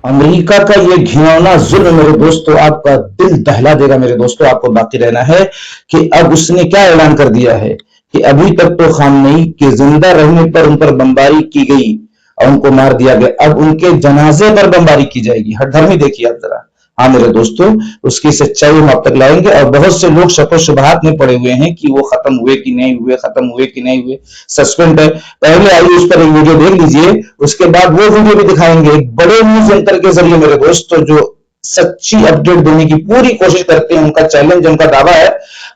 امریکہ کا یہ گھناؤنا ظلم میرے دوستوں آپ کا دل دہلا دے گا میرے دوستوں. آپ کو باقی رہنا ہے کہ اب اس نے کیا اعلان کر دیا ہے کہ ابھی تک تو خامنئی کے زندہ رہنے پر ان پر بمباری کی گئی اور ان کو مار دیا گیا، اب ان کے جنازے پر بمباری کی جائے گی. ہٹ دھرمی دیکھیے آپ ذرا. ہاں میرے دوستوں، اس کی سچائی ہم اب تک لائیں گے. اور بہت سے لوگ شک و شبہات میں پڑے ہوئے ہیں کہ وہ ختم ہوئے کہ نہیں ہوئے، ختم ہوئے کہ نہیں ہوئے، سسپینڈ ہے. پہلے آئیے اس پر ایک ویڈیو دیکھ لیجئے، اس کے بعد وہ ویڈیو بھی دکھائیں گے ایک بڑے نیوز اینکر کے ذریعے میرے دوستوں، جو سچی اپڈیٹ دینے کی پوری کوشش کرتے ہیں. ان کا چیلنج، ان کا دعویٰ ہے،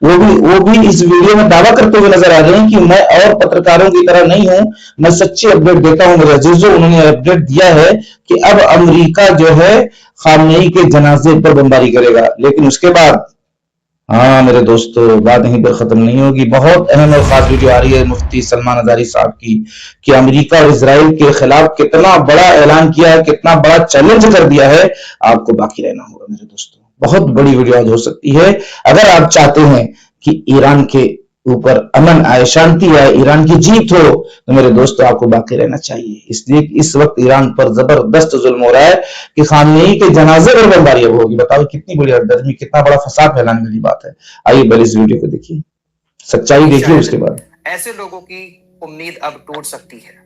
وہ بھی اس ویڈیو میں دعویٰ کرتے ہوئے نظر آ رہے ہیں کہ میں اور پترکاروں کی طرح نہیں ہوں، میں سچی اپڈیٹ دیتا ہوں. میرے عزیزوں، انہوں نے اپڈیٹ دیا ہے کہ اب امریکہ جو ہے خامنئی کے جنازے پر بمباری کرے گا. لیکن اس کے بعد، ہاں میرے دوستو، بات یہیں پر ختم نہیں ہوگی. بہت اہم اور خاص ویڈیو آ رہی ہے مفتی سلمان ازاری صاحب کی کہ امریکہ اور اسرائیل کے خلاف کتنا بڑا اعلان کیا ہے، کتنا بڑا چیلنج کر دیا ہے. آپ کو باقی رہنا ہوگا میرے دوستو. بہت بڑی ویڈیو آج ہو سکتی ہے. اگر آپ چاہتے ہیں کہ ایران کے اوپر امن آئے، شانتی آئے، ایران کی جیت ہو، تو میرے دوستو آپ کو باقی رہنا چاہیے. اس لیے کہ اس وقت ایران پر زبردست ظلم ہو رہا ہے کہ خامنئی کے جنازے پر بمباری اب ہوگی. بتاؤ کتنی بڑی ہردرمی، کتنا بڑا فساد پھیلانے والی بات ہے. آئیے پہلے اس ویڈیو کو دیکھیے، سچائی دیکھیے، اس کے بعد ایسے لوگوں کی امید اب ٹوٹ سکتی ہے،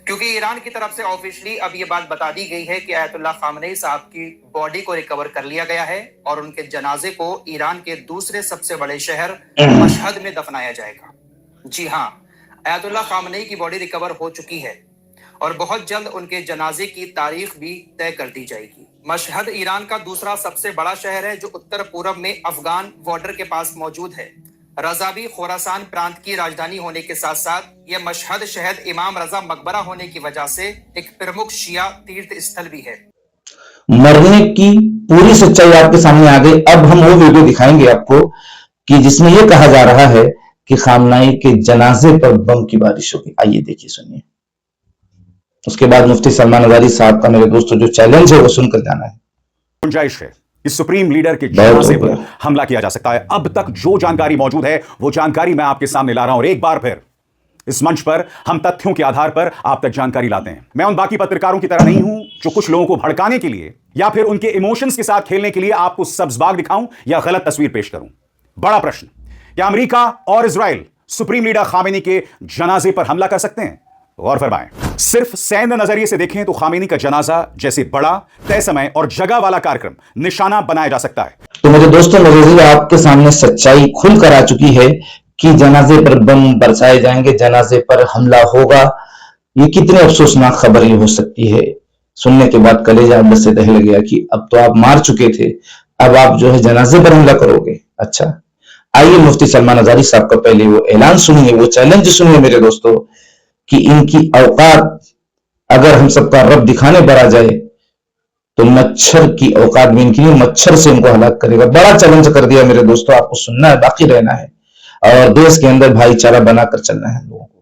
کیونکہ ایران کی طرف سے آفیشلی اب یہ بات بتا دی گئی ہے کہ آیت اللہ خامنئی صاحب کی باڈی کو ریکور کر لیا گیا ہے اور ان کے جنازے کو ایران کے دوسرے سب سے بڑے شہر مشہد میں دفنایا جائے گا. جی ہاں، آیت اللہ خامنئی کی باڈی ریکور ہو چکی ہے اور بہت جلد ان کے جنازے کی تاریخ بھی طے کر دی جائے گی. مشہد ایران کا دوسرا سب سے بڑا شہر ہے جو اتر پورب میں افغان بارڈر کے پاس موجود ہے. رضا بھی خوراسان پرانت کی راجدھانی ہونے کے ساتھ ساتھ یہ مشہد شہر امام رضا مقبرہ ہونے کی وجہ سے ایک پرمکھ شیعہ تیرتھ استھل بھی ہے. مرنے کی پوری سچائی آپ کے سامنے آ گئی. اب ہم وہ ویڈیو دکھائیں گے آپ کو کہ جس میں یہ کہا جا رہا ہے کہ خامنئی کے جنازے پر بم کی بارش ہوگی. آئیے دیکھیے، سنیے. اس کے بعد مفتی سلمان ازاری صاحب کا میرے دوستوں جو چیلنج ہے وہ سن کر جانا ہے. گنجائش ہے اس سپریم لیڈر کے جنازے پر حملہ کیا جا سکتا ہے. اب تک جو جانکاری موجود ہے وہ جانکاری میں آپ کے سامنے لا رہا ہوں، اور ایک بار پھر اس منچ پر ہم تتھیوں کے آدھار پر آپ تک جانکاری لاتے ہیں. میں ان باقی پترکاروں کی طرح نہیں ہوں جو کچھ لوگوں کو بھڑکانے کے لیے یا پھر ان کے ایموشنز کے ساتھ کھیلنے کے لیے آپ کو سبز باغ دکھاؤں یا غلط تصویر پیش کروں. بڑا پرشن، کیا امریکہ اور اسرائیل سپریم لیڈر خامنئی کے جنازے پر حملہ کر سکتے ہیں؟ غور فرمائیں. صرف سیند نظریے سے دیکھیں تو خامنئی کا جنازہ جیسے بڑا، طے سمے اور جگہ والا کارکرم نشانہ بنایا جا سکتا ہے. تو میرے دوستوں، آپ کے سامنے سچائی کھل کر آ چکی ہے کہ جنازے پر بم برسائے جائیں گے، جنازے پر حملہ ہوگا. یہ کتنے افسوسناک خبر یہ ہو سکتی ہے. سننے کے بعد کلیجہ بس سے دہل گیا کہ اب تو آپ مار چکے تھے، اب آپ جو ہے جنازے پر حملہ کرو گے. اچھا، آئیے مفتی سلمان ازاری صاحب کا پہلے وہ اعلان سنیے، وہ چیلنج سنیے میرے دوستوں کہ ان کی اوقات اگر ہم سب کا رب دکھانے پر آ جائے تو مچھر کی اوقات بھی ان کی نہیں، مچھر سے ان کو ہلاک کرے گا. بڑا چیلنج کر دیا میرے دوستو. آپ کو سننا ہے، باقی رہنا ہے اور دیش کے اندر بھائی چارہ بنا کر چلنا ہے لوگوں کو.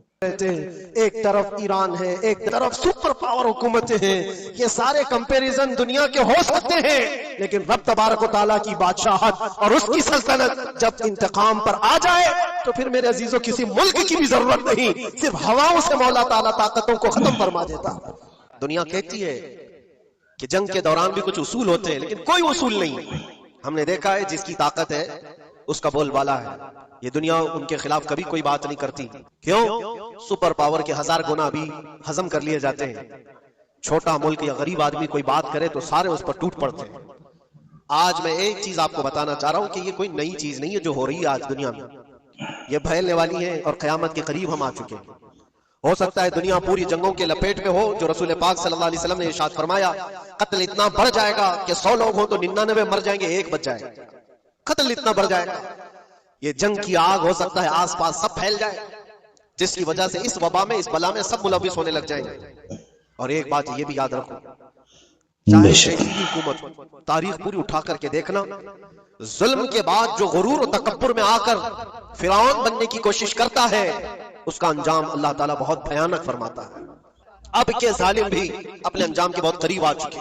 ایک طرف ایران ہے، ایک طرف سپر پاور حکومتیں ہیں. یہ سارے کمپیریزن دنیا کے ہو سکتے ہیں، لیکن رب تبارک و تعالیٰ کی بادشاہت اور اس کی سلطنت جب انتقام پر آ جائے تو پھر میرے عزیزوں کسی ملک کی بھی ضرورت نہیں، صرف ہواؤں سے مولا تعالیٰ طاقتوں کو ختم فرما دیتا. دنیا کہتی ہے کہ جنگ کے دوران بھی کچھ اصول ہوتے ہیں، لیکن کوئی اصول نہیں. ہم نے دیکھا ہے جس کی طاقت ہے اس کا بول بالا ہے. یہ دنیا ان کے خلاف کبھی کوئی بات نہیں کرتی. کیوں؟ سپر پاور کے 1000 گنا بھی ہضم کر لیے جاتے ہیں. چھوٹا ملک یا غریب آدمی کوئی بات کرے تو سارے اس پر ٹوٹ پڑتے ہیں. آج میں ایک چیز آپ کو بتانا چاہ رہا ہوں کہ یہ کوئی نئی چیز نہیں ہے جو ہو رہی ہے آج دنیا میں. یہ پھیلنے والی ہے اور قیامت کے قریب ہم آ چکے ہیں. ہو سکتا ہے دنیا پوری جنگوں کے لپیٹ میں ہو جو رسول پاک صلی اللہ علیہ وسلم نے ارشاد فرمایا قتل اتنا بڑھ جائے گا کہ 100 لوگ ہوں تو 99 مر جائیں گے، ایک بچ جائے گا. قتل اتنا بڑھ جائے گا. یہ جنگ کی آگ ہو سکتا ہے آس پاس سب پھیل جائے، جس کی وجہ سے اس وبا میں، اس بلا میں سب ملوث ہونے لگ جائیں گے. اور ایک بات یہ بھی یاد رکھو، چاہے کیسی بھی حکومت، تاریخ پوری اٹھا کر کے دیکھنا، ظلم کے بعد جو غرور و تکبر میں آ کر فرعون بننے کی کوشش کرتا ہے اس کا انجام اللہ تعالیٰ بہت بھیانک فرماتا ہے. اب کے ظالم بھی اپنے انجام کے بہت قریب آ چکے.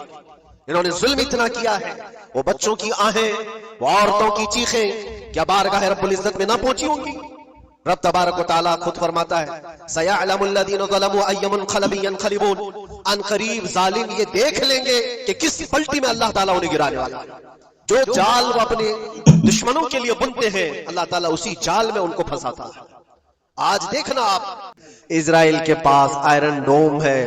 انہوں نے ظلم اتنا کیا ہے، وہ بچوں کی آہیں، وہ عورتوں کی چیخیں کیا بارگاہ رب العزت میں نہ پہنچی ہوں گی؟ رب تبارک و تعالیٰ خود فرماتا ہے سَيَعْلَمُ الَّذِينَ ظَلَمُوا أَيَّ مُنْقَلَبٍ يَنْقَلِبُونَ، ان قریب ظالم یہ دیکھ لیں گے کہ کس پلٹی میں اللہ تعالیٰ انہیں گرانے والا ہے۔ جو جال وہ اپنے دشمنوں کے لیے بنتے ہیں اللہ تعالیٰ اسی جال میں ان کو پھنساتا ہے۔ آج دیکھنا آپ، اسرائیل کے پاس آئرن ڈوم ہے،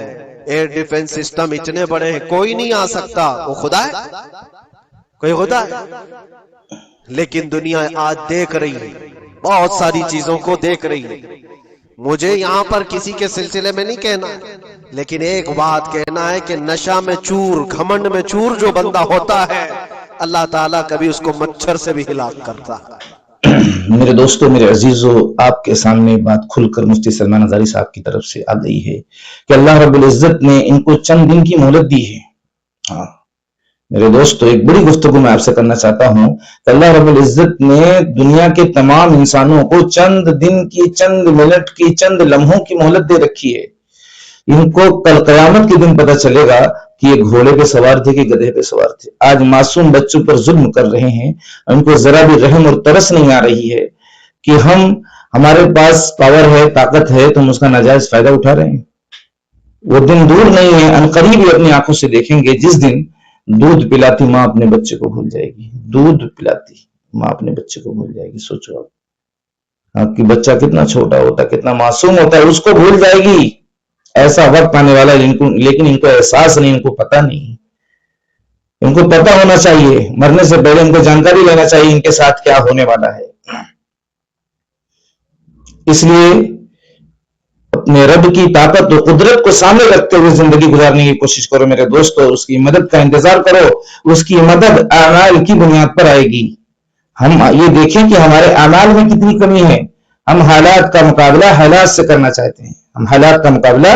ایئر ڈیفنس سسٹم اتنے بڑے ہیں، کوئی نہیں آ سکتا۔ وہ خدا ہے؟ کوئی خدا ہے؟ لیکن دنیا آج دیکھ رہی ہے، بہت ساری چیزوں کو دیکھ رہی ہے۔ مجھے یہاں پر کسی کے سلسلے میں نہیں کہنا، لیکن ایک بات کہنا ہے کہ نشہ میں چور، گھمنڈ میں چور جو بندہ ہوتا ہے اللہ تعالیٰ کبھی اس کو مچھر سے بھی ہلاک کرتا ہے۔ میرے دوستو، میرے عزیزو، آپ کے سامنے بات کھل کر مفتی سلمان ازاری صاحب کی طرف سے آ گئی ہے کہ اللہ رب العزت نے ان کو چند دن کی مہلت دی ہے۔ ہاں میرے دوستو، ایک بڑی گفتگو میں آپ سے کرنا چاہتا ہوں کہ اللہ رب العزت نے دنیا کے تمام انسانوں کو چند دن کی، چند منٹ کی، چند لمحوں کی مہلت دے رکھی ہے۔ ان کو کل قیامت کے دن پتہ چلے گا کہ یہ گھوڑے پہ سوار تھے کہ گدھے پہ سوار تھے۔ آج معصوم بچوں پر ظلم کر رہے ہیں، ان کو ذرا بھی رحم اور ترس نہیں آ رہی ہے کہ ہمارے پاس پاور ہے، طاقت ہے، تو ہم اس کا ناجائز فائدہ اٹھا رہے ہیں۔ وہ دن دور نہیں ہے، ان قریب ہی اپنی آنکھوں سے دیکھیں گے جس دن دودھ پلاتی ماں اپنے بچے کو بھول جائے گی۔ دودھ پلاتی ماں اپنے بچے کو بھول جائے گی۔ سوچو آپ کہ بچہ کتنا چھوٹا ہوتا ہے، کتنا معصوم ہوتا ہے، اس کو بھول جائے گی۔ ایسا وقت آنے والا ہے، لیکن ان کو احساس نہیں، ان کو پتہ نہیں۔ ان کو پتہ ہونا چاہیے، مرنے سے پہلے ان کو جانکاری لینا چاہیے ان کے ساتھ کیا ہونے والا ہے۔ اس لیے اپنے رب کی طاقت و قدرت کو سامنے رکھتے ہوئے زندگی گزارنے کی کوشش کرو میرے دوستو، اس کی مدد کا انتظار کرو۔ اس کی مدد اعمال کی بنیاد پر آئے گی۔ ہم یہ دیکھیں کہ ہمارے اعمال میں کتنی کمی ہے۔ ہم حالات کا مقابلہ حالات سے کرنا چاہتے ہیں، ہم حالات کا مقابلہ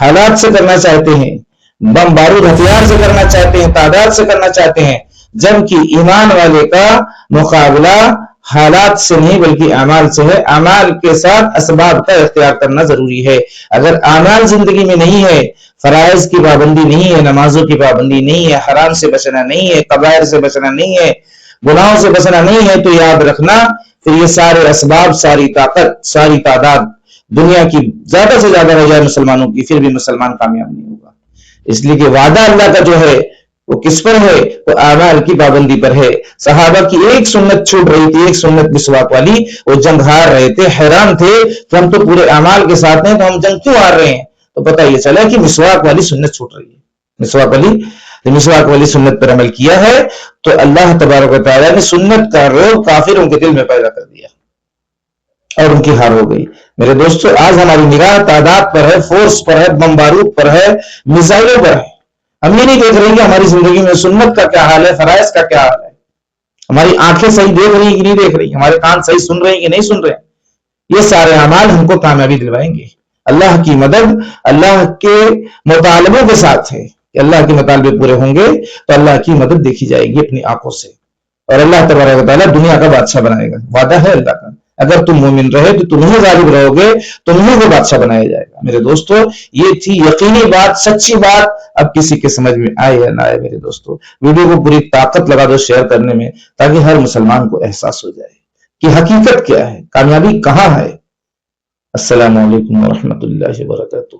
حالات سے کرنا چاہتے ہیں، بم بارود ہتھیار سے کرنا چاہتے ہیں، تعداد سے کرنا چاہتے ہیں، جبکہ ایمان والے کا مقابلہ حالات سے نہیں بلکہ اعمال سے ہے۔ اعمال کے ساتھ اسباب کا اختیار کرنا ضروری ہے۔ اگر اعمال زندگی میں نہیں ہے، فرائض کی پابندی نہیں ہے، نمازوں کی پابندی نہیں ہے، حرام سے بچنا نہیں ہے، کبائر سے بچنا نہیں ہے، گناہوں سے بچنا نہیں ہے، تو یاد رکھنا پھر یہ سارے اسباب، ساری طاقت، ساری تعداد دنیا کی زیادہ سے زیادہ ہو جائے مسلمانوں کی، پھر بھی مسلمان کامیاب نہیں ہوگا۔ اس لیے کہ وعدہ اللہ کا جو ہے وہ کس پر ہے؟ وہ اعمال کی پابندی پر ہے۔ صحابہ کی ایک سنت چھوٹ رہی تھی، ایک سنت مسواک والی، وہ جنگ ہار رہے تھے، حیران تھے کہ ہم تو پورے اعمال کے ساتھ ہیں تو ہم جنگ کیوں ہار رہے ہیں؟ تو پتہ یہ چلا کہ مسواک والی سنت چھوٹ رہی ہے۔ مسواک والی سنت پر عمل کیا ہے تو اللہ تبارک و تعالیٰ نے سنت کا روح کافروں کے دل میں پیدا کر دیا اور ان کی ہار ہو گئی۔ میرے دوستو، آج ہماری نگاہ تعداد پر ہے، فورس پر ہے، بم بارود پر ہے، میزائلوں پر ہے۔ ہم یہ نہیں دیکھ رہے کہ ہماری زندگی میں سنت کا کیا حال ہے، فرائض کا کیا حال ہے۔ ہماری آنکھیں صحیح دیکھ رہی ہیں کہ نہیں دیکھ رہی، ہمارے کان صحیح سن رہے ہیں کہ نہیں سن رہے ہیں۔ یہ سارے اعمال ہم کو کامیابی دلوائیں گے۔ اللہ کی مدد اللہ کے مطالبوں کے ساتھ ہے کہ اللہ کے مطالبے پورے ہوں گے تو اللہ کی مدد دیکھی جائے گی اپنی آنکھوں سے، اور اللہ تبارک و تعالیٰ دنیا کا بادشاہ بنائے گا۔ وعدہ ہے اللہ کا، اگر تم مومن رہے تو تم ہی غالب رہو گے، تمہیں کو بادشاہ بنایا جائے گا۔ میرے دوستو، یہ تھی یقینی بات، سچی بات۔ اب کسی کے سمجھ میں آئے یا نہ آئے میرے دوستو، ویڈیو کو پوری طاقت لگا دو شیئر کرنے میں، تاکہ ہر مسلمان کو احساس ہو جائے کہ حقیقت کیا ہے، کامیابی کہاں ہے۔ السلام علیکم ورحمۃ اللہ وبرکاتہ۔